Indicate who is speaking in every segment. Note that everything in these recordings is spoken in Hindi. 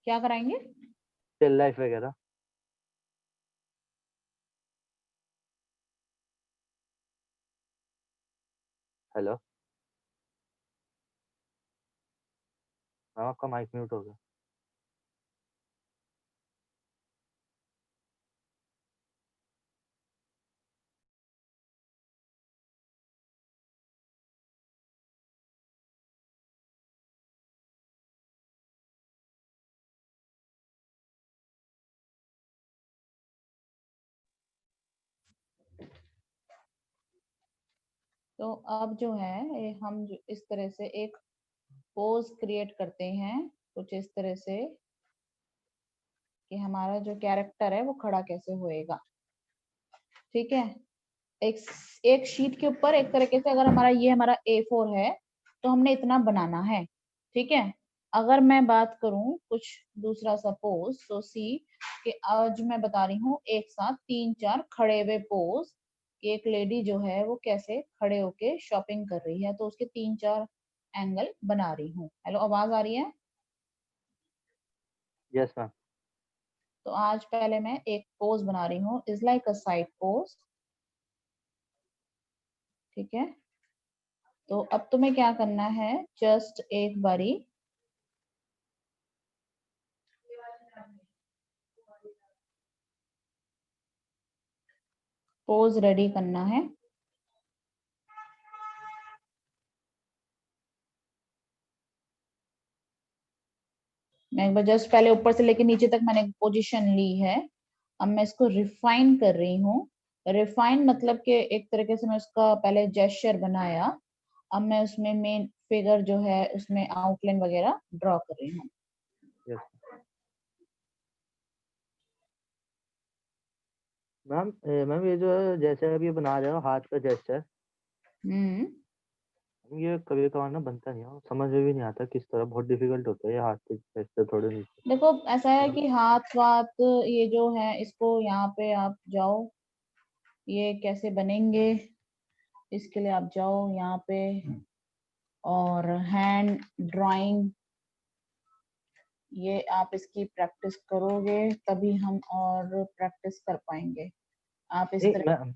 Speaker 1: क्या कराएंगे?
Speaker 2: स्टिल लाइफ वगैरह। हेलो मैम, आपका माइक म्यूट हो गया।
Speaker 1: तो अब जो है हम जो इस तरह से एक पोज क्रिएट करते हैं, कुछ इस तरह से कि हमारा जो कैरेक्टर है वो खड़ा कैसे होएगा। ठीक है, एक एक शीट के ऊपर एक तरीके से, अगर हमारा A4 है तो हमने इतना बनाना है। ठीक है, अगर मैं बात करूं कुछ दूसरा सपोज, तो सी कि आज मैं बता रही हूँ एक साथ 3-4 खड़े हुए पोज कि एक लेडी जो है वो कैसे खड़े होके शॉपिंग कर रही है, तो उसके 3-4 एंगल बना रही हूँ। हेलो, आवाज आ रही है?
Speaker 2: Yes ma'am.
Speaker 1: तो आज पहले मैं एक पोज बना रही हूँ, is like a side pose. ठीक है, तो अब तुम्हें क्या करना है, जस्ट एक बारी पोज रेडी करना है। मैं एक बार जस्ट पहले ऊपर से लेके नीचे तक मैंने पोजीशन ली है। अब मैं इसको रिफाइन कर रही हूँ। रिफाइन मतलब कि एक तरीके से मैं उसका पहले जेस्चर बनाया, अब मैं उसमें मेन फिगर जो है उसमें आउटलाइन वगैरह ड्रॉ कर रही हूँ।
Speaker 2: Yes ma'am. मैम ये जो है जैसे अभी बना रहे हो हाथ का जेस्चर,
Speaker 1: हम्म
Speaker 2: ये कभी कभार ना बनता नहीं है, समझ में भी नहीं आता किस तरह, बहुत डिफिकल्ट होता है ये हाथ के जेस्चर थोड़े नीचे।
Speaker 1: देखो, ऐसा है कि हाथ वाथ ये जो है इसको यहाँ पे आप जाओ, ये कैसे बनेंगे इसके लिए आप जाओ यहाँ पे, और हैंड ड्राइंग, ये आप इसकी प्रैक्टिस करोगे तभी हम और प्रैक्टिस कर पाएंगे। आप इस
Speaker 2: नहीं
Speaker 1: तरह।
Speaker 2: मैम,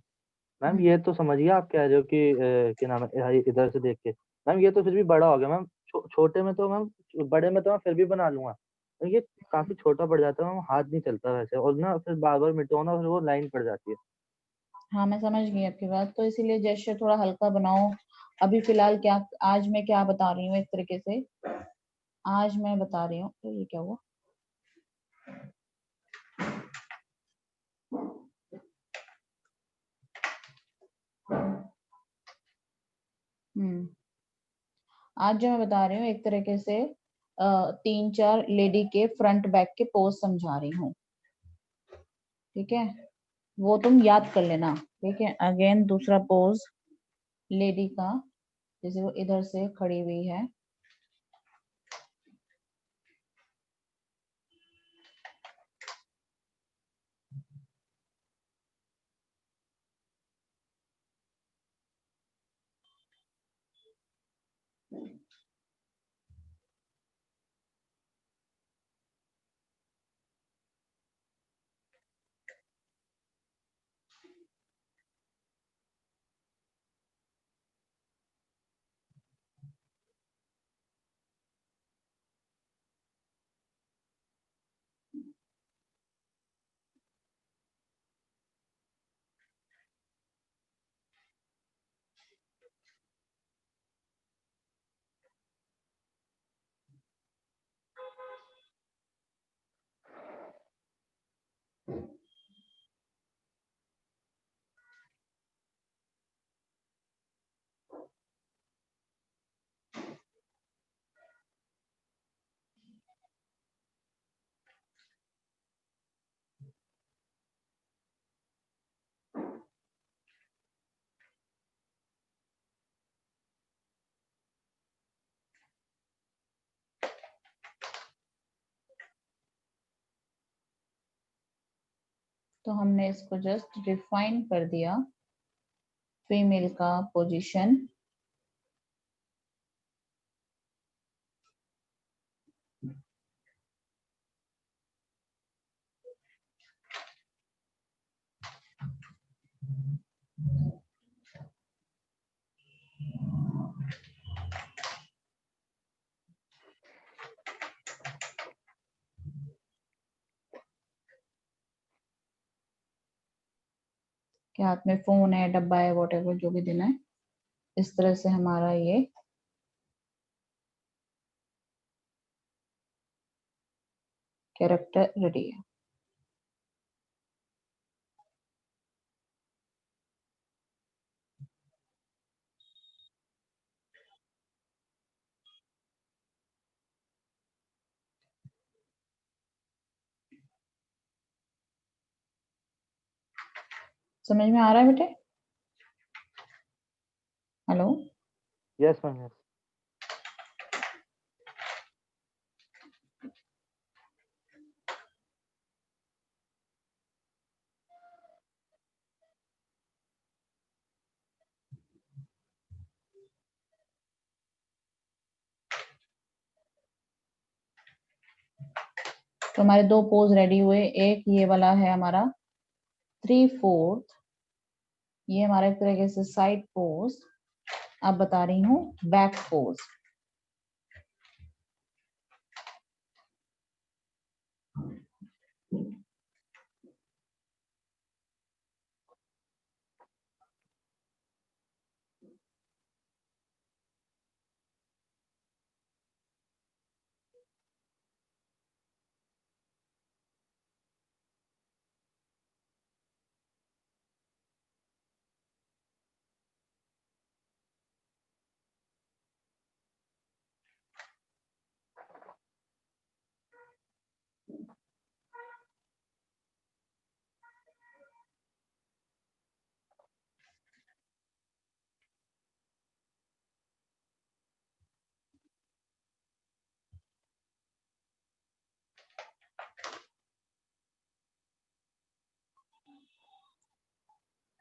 Speaker 2: मैम
Speaker 1: हम्म,
Speaker 2: ये तो समझिए आप कह रहे हो कि क्या नाम है इधर से देख के। मैम ये तो फिर भी बड़ा हो गया मैम। छोटे में तो मैम, बड़े में तो मैं फिर भी बना लूंगा, तो ये काफी छोटा पड़ जाता है मैम, हाथ नहीं चलता वैसे, और ना फिर बार बार मिटाओ ना, फिर वो लाइन पड़ जाती है।
Speaker 1: हाँ मैं समझ गई आपकी बात, तो इसीलिए जेस्चर थोड़ा हल्का बनाओ। अभी फिलहाल क्या, आज मैं क्या बता रही हूँ एक तरीके से, आज मैं बता रही हूँ, तो ये क्या हुआ? हम्म आज जो मैं बता रही हूँ एक तरीके से 3-4 लेडी के फ्रंट बैक के पोज समझा रही हूँ। ठीक है, वो तुम याद कर लेना। ठीक है, अगेन दूसरा पोज लेडी का, जैसे वो इधर से खड़ी हुई है। तो हमने इसको जस्ट रिफाइन कर दिया, फीमेल का पोजीशन। के हाथ में फोन है, डब्बा है, वॉटेवर जो भी देना है। इस तरह से हमारा ये कैरेक्टर रेडी है। समझ में आ रहा है बेटे? हेलो?
Speaker 2: Yes ma'am yes.
Speaker 1: तो हमारे दो पोज रेडी हुए। एक ये वाला है हमारा 3/4, ये हमारा एक तरीके से साइड पोज। अब बता रही हूँ बैक पोज।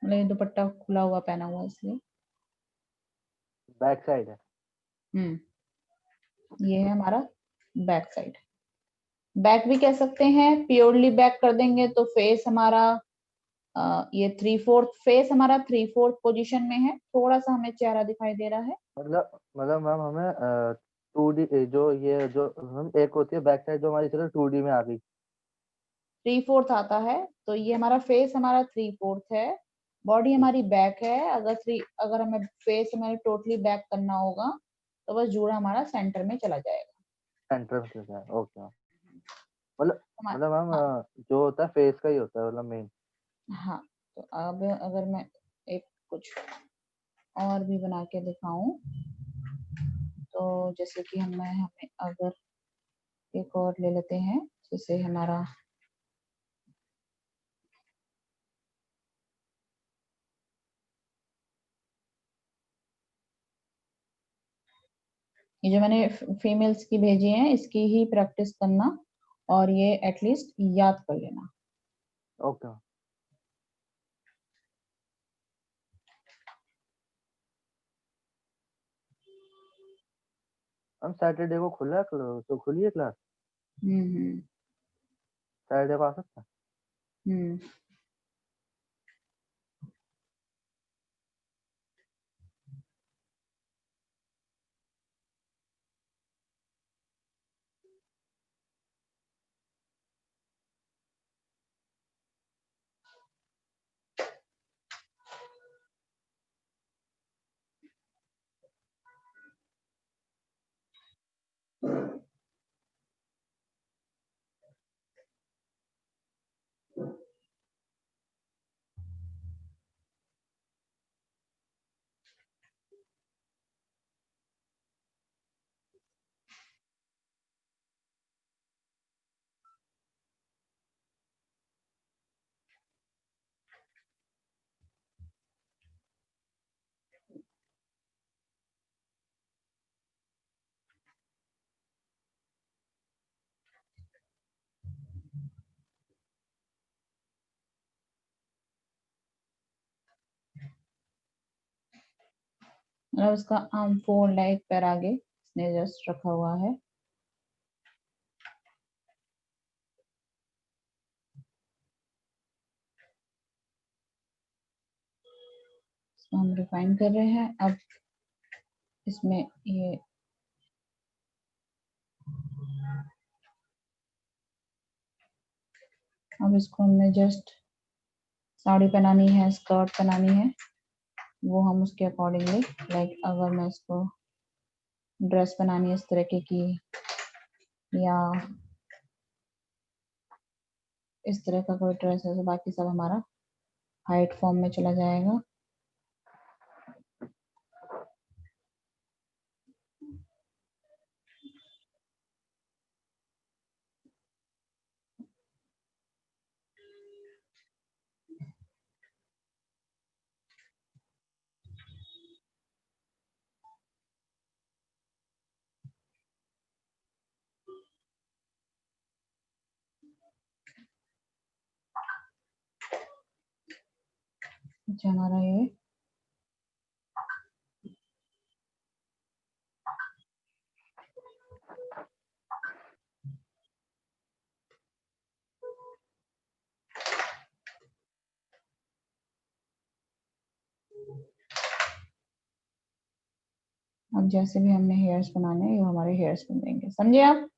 Speaker 1: मतलब ये दुपट्टा खुला हुआ पहना हुआ इसलिए।
Speaker 2: बैक साइड है।
Speaker 1: ये है हमारा बैक साइड। बैक भी कह सकते हैं, प्योरली बैक कर देंगे तो फेस हमारा ये 3/4 फेस हमारा 3/4 पोजीशन में है। थोड़ा सा हमें चेहरा दिखाई दे रहा है।
Speaker 2: मतलब मैम हमें 2D जो ये जो हम एक होती है बैक साइड जो हमारी सिर्फ 2D में आ गई।
Speaker 1: 3/4 आता है तो ये हमारा फेस हमारा 3/4 है। बॉडी हमारी बैक है। अगर हमें फेस हमें टोटली बैक करना होगा तो बस जूड़ा हमारा सेंटर में चला जाएगा।
Speaker 2: सेंटर में चलता है ओके मैम। मतलब
Speaker 1: हमारा
Speaker 2: मतलब मैम
Speaker 1: हाँ
Speaker 2: जो होता है फेस का ही होता है मतलब मेन।
Speaker 1: हाँ। तो अब अगर मैं एक कुछ और भी बना के दिखाऊं तो जैसे कि हमें अगर एक और ले लेते हैं, जैसे हमारा ये जो मैंने फीमेल्स की भेजी हैं इसकी ही प्रैक्टिस करना और ये एटलीस्ट याद कर लेना।
Speaker 2: Okay ma'am. हम सैटरडे को खुला है तो खुली है क्लास।
Speaker 1: हम्म।
Speaker 2: सैटरडे को आ सकता है।
Speaker 1: हम्म। मतलब उसका आर्म फोल्ड है, एक पैर आगे इसने जस्ट रखा हुआ है। इसको हम रिफाइन कर रहे हैं। अब इसमें ये अब इसको हमने जस्ट साड़ी पहनानी है, स्कर्ट पहनानी है, वो हम उसके अकॉर्डिंगली, लाइक अगर मैं इसको ड्रेस बनानी है इस तरीके की, या इस तरह का कोई ड्रेस है, तो बाकी सब हमारा हाइट फॉर्म में चला जाएगा। अच्छा, हमारा ये अब जैसे भी हमने हेयर्स बनाने हैं, ये हमारे हेयर्स बन जाएंगे, समझे आप?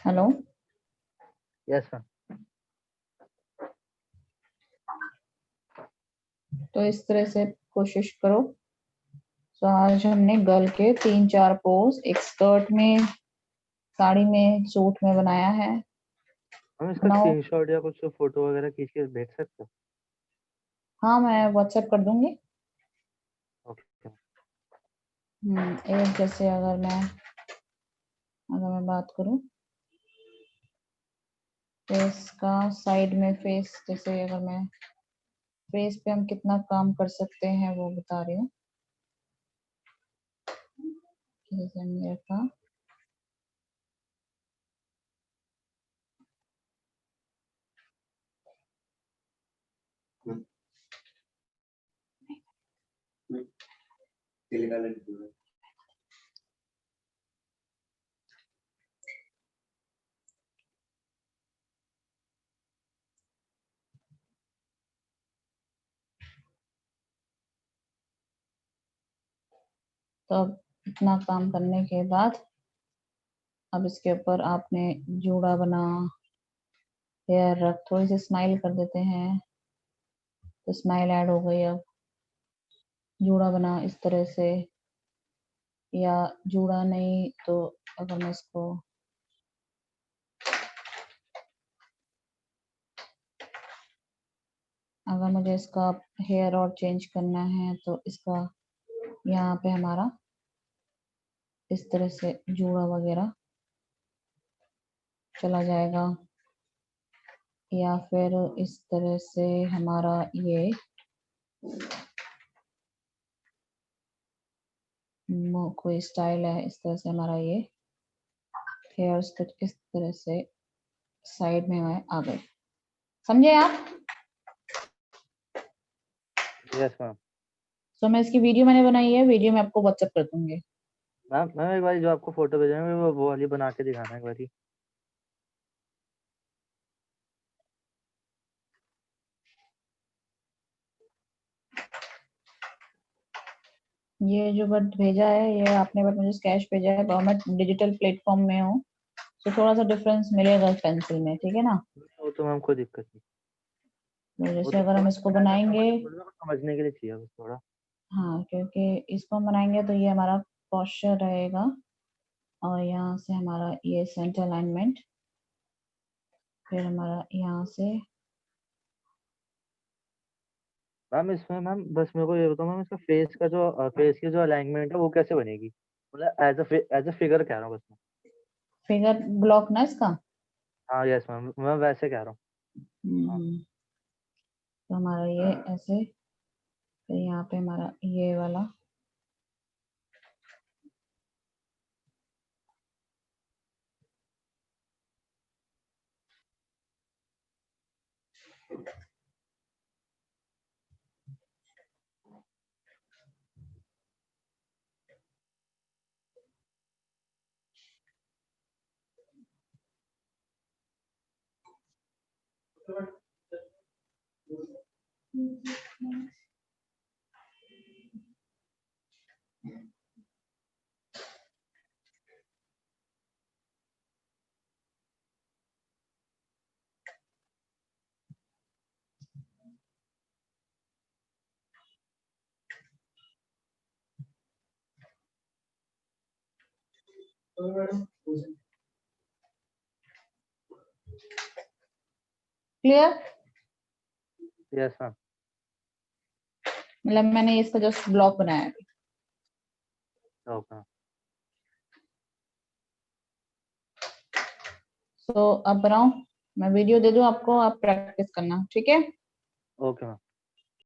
Speaker 1: Hello,
Speaker 2: yes ma'am.
Speaker 1: तो इस तरह से कोशिश करो। तो आज हमने गर्ल के 3-4 पोज, एक स्कर्ट में, साड़ी में, सूट में बनाया है।
Speaker 2: हम इसका
Speaker 1: नाउ
Speaker 2: स्क्रीनशॉट या कुछ फोटो वगैरह खींच के भेज सकते हो?
Speaker 1: हाँ, मैं व्हाट्सएप कर दूंगी।
Speaker 2: ओके।
Speaker 1: एक जैसे अगर मैं बात करूं, फेस का साइड में, फेस जैसे अगर मैं फेस पे हम कितना काम कर सकते हैं वो बता रही हूँ। जैसे मेरे का तो अब इतना काम करने के बाद अब इसके ऊपर आपने जूड़ा बना, हेयर रख, थोड़ी सी स्माइल कर देते हैं, तो स्माइल ऐड हो गई। अब जूड़ा बना इस तरह से, या जूड़ा नहीं तो अगर मैं इसको अगर मुझे इसका हेयर और चेंज करना है तो इसका यहाँ पे हमारा इस तरह से जूड़ा वगैरह चला जाएगा, या फिर इस तरह से हमारा ये कोई स्टाइल है, इस तरह से हमारा ये हेयर्स कुछ इस तरह से साइड में आ गए, समझे आप?
Speaker 2: Yes ma'am.
Speaker 1: तो मैं इसकी वीडियो मैंने बनाई है, वीडियो मैं आपको व्हाट्सएप कर दूंगी।
Speaker 2: मैम मैम एक बार जो आपको फोटो भेजेंगे वो वाली बना के दिखाना एक बारी।
Speaker 1: ये जो बट भेजा है, ये आपने बट मुझे स्केच भेजा है, और मैं डिजिटल प्लेटफॉर्म में हूँ, तो थोड़ा सा डिफरेंस मिलेगा पेंसिल में, ठीक है ना?
Speaker 2: वो तो मैम कोई दिक्कत नहीं।
Speaker 1: तो
Speaker 2: वो
Speaker 1: जैसे
Speaker 2: तो
Speaker 1: अगर
Speaker 2: थोड़ा
Speaker 1: हम
Speaker 2: सा
Speaker 1: इसको
Speaker 2: क्या है,
Speaker 1: बनाएंगे,
Speaker 2: समझने के लिए चाहिए बस थोड़ा।
Speaker 1: हाँ, क्योंकि इसको हम बनाएंगे तो ये हमारा पोस्चर रहेगा, और यहाँ से हमारा ये सेंटर अलाइनमेंट, फिर हमारा यहाँ से
Speaker 2: मैम इसमें मैम बस मेरे को ये बताओ मैम, इसका फेस का जो फेस की जो अलाइनमेंट है वो कैसे बनेगी? मतलब एज अ फिगर कह रहा हूँ बस मैं।
Speaker 1: फिगर ब्लॉक ना इसका।
Speaker 2: हाँ यस मैम, मैं वैसे कह रहा हूँ। हाँ
Speaker 1: तो हमारा ये ऐसे, फिर यहाँ पे हमारा ये वाला, क्लियर?
Speaker 2: Yes ma'am.
Speaker 1: मतलब मैंने इसका जस्ट ब्लॉक बनाया है।
Speaker 2: ओके।
Speaker 1: सो अब बनाओ, मैं वीडियो दे दूं आपको, आप प्रैक्टिस करना, ठीक है?
Speaker 2: Okay ma'am.